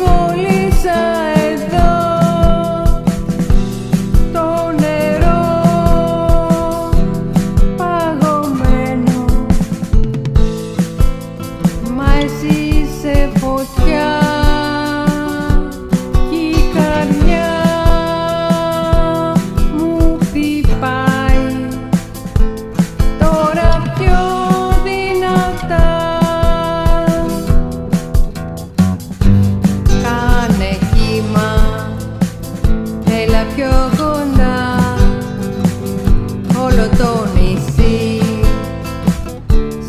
κόλλησα εδώ το νερό παγωμένο, μα εσύ είσαι φωτιά κι η καρδιά μου χτυπάει τώρα πιο δυνατά. Κάνε κύμα, έλα πιο κοντά, όλο το νησί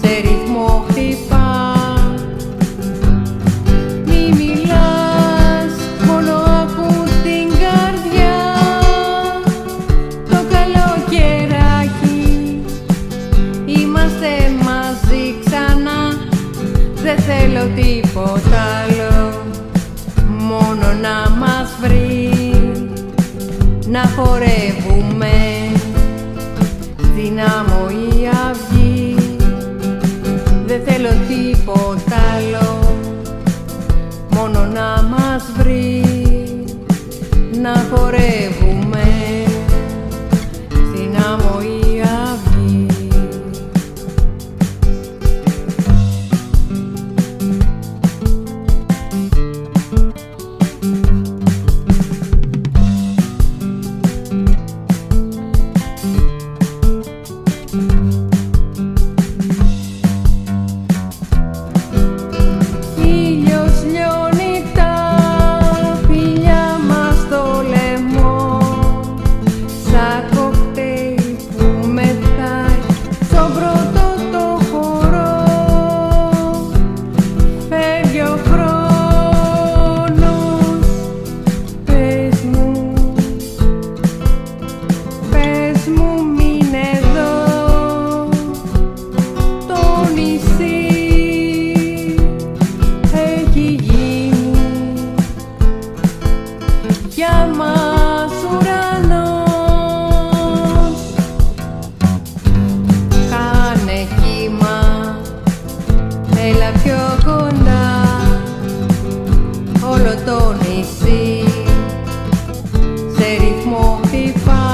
σε ρυθμό χτυπά. Μη μιλάς, μόνο ακούς την καρδιά, το καλοκαιράκι είμαστε μαζί ξανά. Δεν θέλω τίποτα άλλο, μόνο να μας βρει, να χορεύουμε στην άμμο η αυγή. Δεν θέλω τίποτα άλλο, μόνο να μας βρει, να χορεύουμε στην άμμο η αυγή. Ήλιος λιώνει τα φιλιά μας στο λαιμό, σαν κοκτέιλ που μετάει στον πρώτο το χορό. Φεύγει ο χρόνος, πες μου μείνε εδώ, το νησί έχει γίνει για μας ουρανός. Κάνε κύμα, έλα πιο κοντά, όλο το νησί σε ρυθμό χτυπά.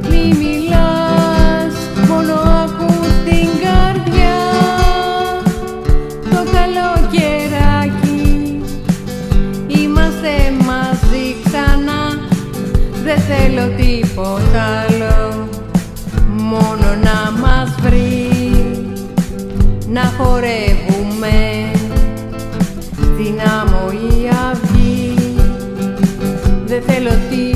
Μη μιλάς, μόνο ακούς την καρδιά, το καλοκαιράκι είμαστε μαζί ξανά. Δεν θέλω τίποτα άλλο, μόνο να μας βρει, να χορεύουμε στην άμμο η αυγή. Δεν θέλω τίποτα